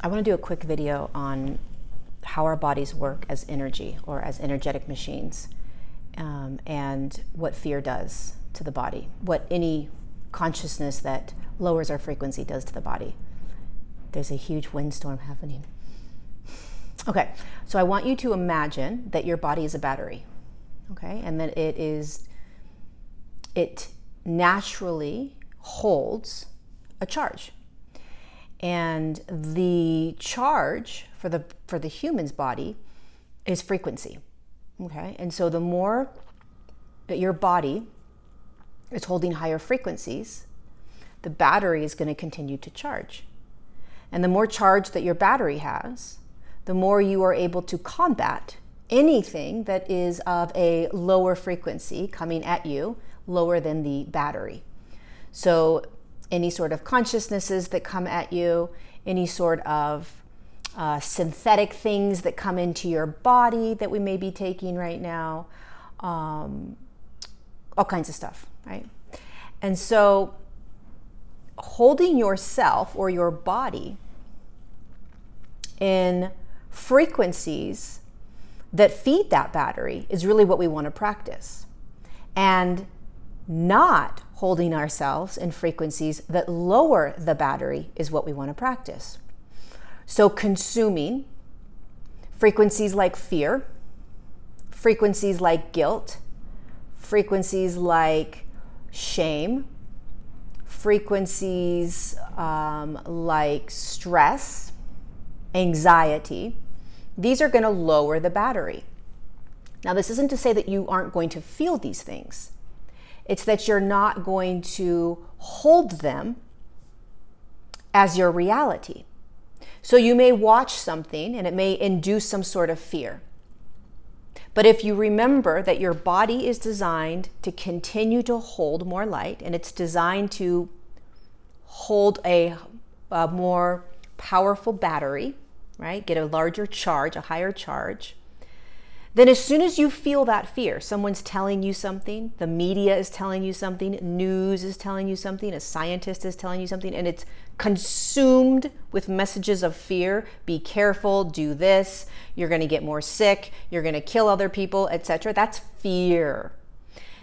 I want to do a quick video on how our bodies work as energy or as energetic machines, and what fear does to the body, what any consciousness that lowers our frequency does to the body. There's a huge windstorm happening. Okay, so I want you to imagine that your body is a battery, okay, and that it naturally holds a charge. And the charge for the human's body is frequency, okay? And so the more that your body is holding higher frequencies, the battery is going to continue to charge. And the more charge that your battery has, the more you are able to combat anything that is of a lower frequency coming at you, lower than the battery. So any sort of consciousnesses that come at you, any sort of synthetic things that come into your body that we may be taking right now, all kinds of stuff, right? And so holding yourself or your body in frequencies that feed that battery is really what we want to practice. And not holding ourselves in frequencies that lower the battery is what we want to practice. So consuming frequencies like fear, frequencies like guilt, frequencies like shame, frequencies like stress, anxiety, these are going to lower the battery. Now, this isn't to say that you aren't going to feel these things. It's that you're not going to hold them as your reality. So you may watch something and it may induce some sort of fear. But if you remember that your body is designed to continue to hold more light, and it's designed to hold a more powerful battery, right? Get a larger charge, a higher charge. Then as soon as you feel that fear, someone's telling you something, the media is telling you something, news is telling you something, a scientist is telling you something, and it's consumed with messages of fear. Be careful, do this, you're going to get more sick, you're going to kill other people, etc. That's fear.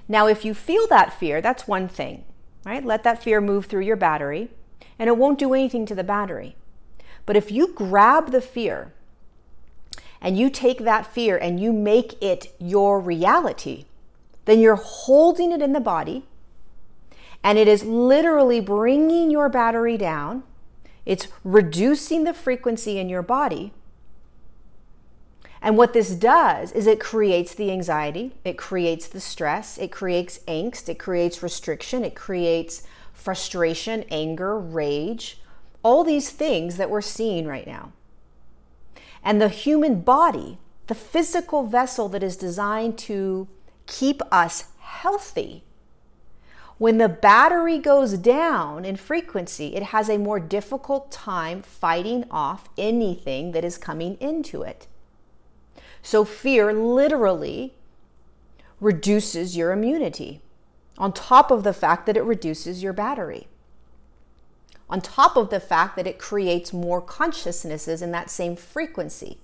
Now, if you feel that fear, that's one thing, right? Let that fear move through your battery, and it won't do anything to the battery. But if you grab the fear, and you take that fear and you make it your reality, then you're holding it in the body, and it is literally bringing your battery down. It's reducing the frequency in your body. And what this does is it creates the anxiety, it creates the stress, it creates angst, it creates restriction, it creates frustration, anger, rage, all these things that we're seeing right now. And the human body, the physical vessel that is designed to keep us healthy, when the battery goes down in frequency, it has a more difficult time fighting off anything that is coming into it. So fear literally reduces your immunity, on top of the fact that it reduces your battery, on top of the fact that it creates more consciousnesses in that same frequency,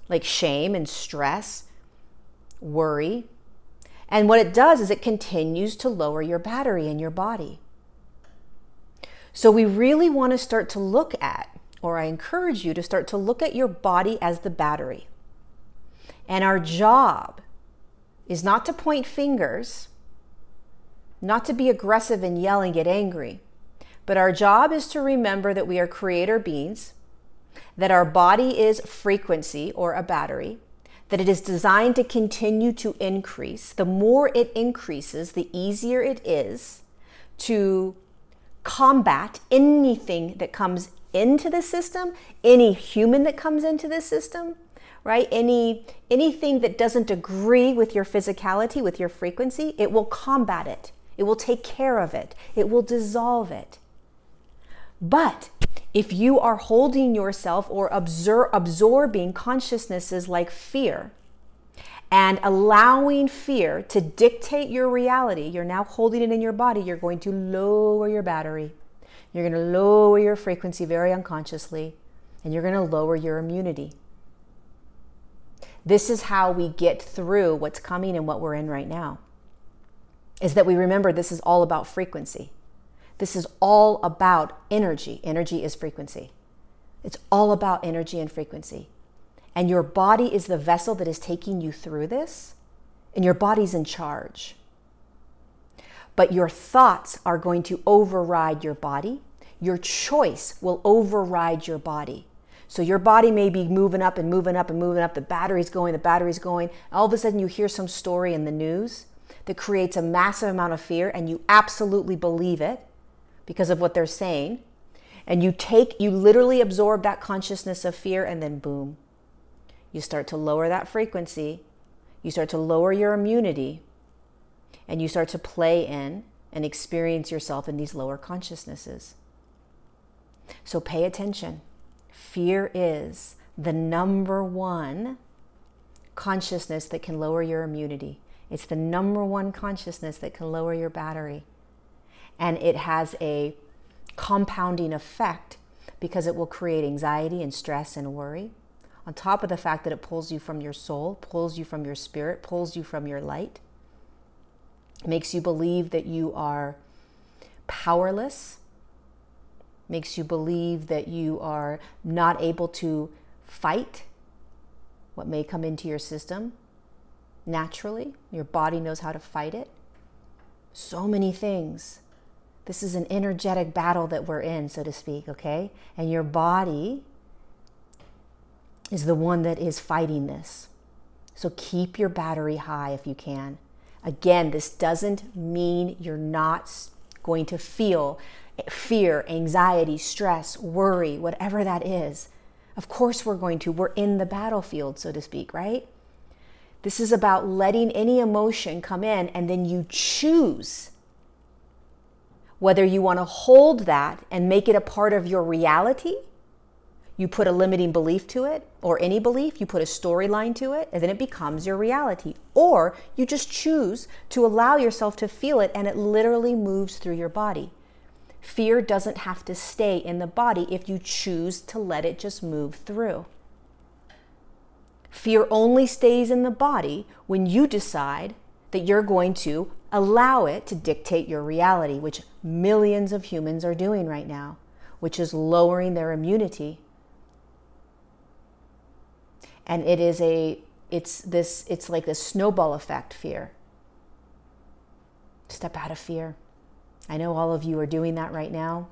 like shame and stress, worry. And what it does is it continues to lower your battery in your body. So we really want to start to look at, or I encourage you to start to look at your body as the battery. And our job is not to point fingers, not to be aggressive and yell and get angry. But our job is to remember that we are creator beings, that our body is frequency or a battery, that it is designed to continue to increase. The more it increases, the easier it is to combat anything that comes into the system, any human that comes into the system, right? Anything that doesn't agree with your physicality, with your frequency, it will combat it. It will take care of it. It will dissolve it. But if you are holding yourself or absorbing consciousnesses like fear and allowing fear to dictate your reality, you're now holding it in your body, you're going to lower your battery. You're going to lower your frequency very unconsciously. and you're going to lower your immunity. This is how we get through what's coming and what we're in right now, is that we remember this is all about frequency. This is all about energy. Energy is frequency. It's all about energy and frequency. And your body is the vessel that is taking you through this, and your body's in charge. But your thoughts are going to override your body. Your choice will override your body. So your body may be moving up and moving up and moving up. The battery's going. All of a sudden you hear some story in the news that creates a massive amount of fear, and you absolutely believe it because of what they're saying. And you literally absorb that consciousness of fear, and then boom, you start to lower that frequency. You start to lower your immunity, and you start to play in and experience yourself in these lower consciousnesses. So pay attention. Fear is the number one consciousness that can lower your immunity. It's the number one consciousness that can lower your battery. And it has a compounding effect because it will create anxiety and stress and worry. On top of the fact that it pulls you from your soul, pulls you from your spirit, pulls you from your light, makes you believe that you are powerless, makes you believe that you are not able to fight what may come into your system naturally. Your body knows how to fight it. So many things. This is an energetic battle that we're in, so to speak, okay? And your body is the one that is fighting this. So keep your battery high if you can. Again, this doesn't mean you're not going to feel fear, anxiety, stress, worry, whatever that is. Of course we're going to. We're in the battlefield, so to speak, right? This is about letting any emotion come in, and then you choose whether you want to hold that and make it a part of your reality. You put a limiting belief to it, or any belief, you put a storyline to it, and then it becomes your reality. Or you just choose to allow yourself to feel it, and it literally moves through your body. Fear doesn't have to stay in the body if you choose to let it just move through. Fear only stays in the body when you decide that you're going to allow it to dictate your reality, which millions of humans are doing right now, which is lowering their immunity. And it's like this snowball effect fear. Step out of fear. I know all of you are doing that right now,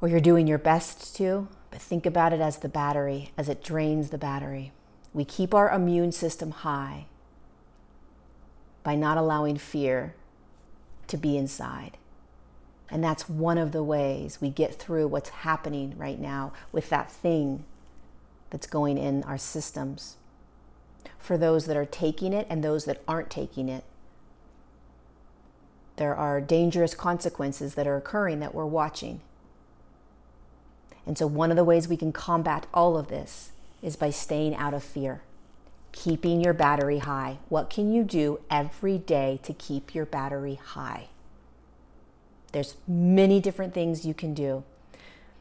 or you're doing your best to, but think about it as the battery, as it drains the battery. We keep our immune system high by not allowing fear to be inside. And that's one of the ways we get through what's happening right now with that thing that's going in our systems. For those that are taking it and those that aren't taking it, there are dangerous consequences that are occurring that we're watching. And so one of the ways we can combat all of this is by staying out of fear, keeping your battery high. What can you do every day to keep your battery high? There's many different things you can do.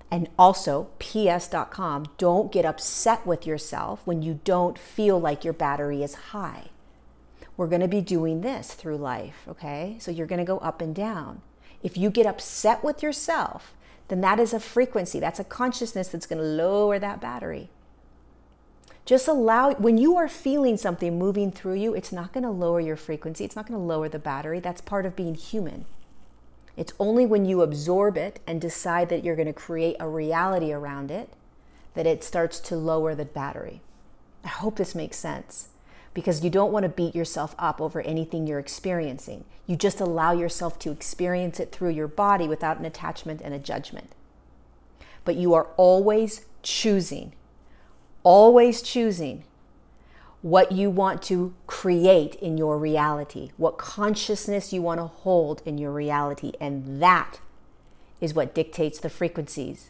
And also, ps.com, don't get upset with yourself when you don't feel like your battery is high. We're going to be doing this through life, okay? So you're going to go up and down. If you get upset with yourself, then that is a frequency. That's a consciousness that's going to lower that battery. Just allow, when you are feeling something moving through you, it's not going to lower your frequency. It's not going to lower the battery. That's part of being human. It's only when you absorb it and decide that you're going to create a reality around it that it starts to lower the battery. I hope this makes sense, because you don't want to beat yourself up over anything you're experiencing. You just allow yourself to experience it through your body without an attachment and a judgment. But you are always choosing what you want to create in your reality, what consciousness you want to hold in your reality. And that is what dictates the frequencies.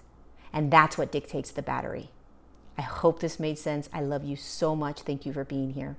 And that's what dictates the battery. I hope this made sense. I love you so much. Thank you for being here.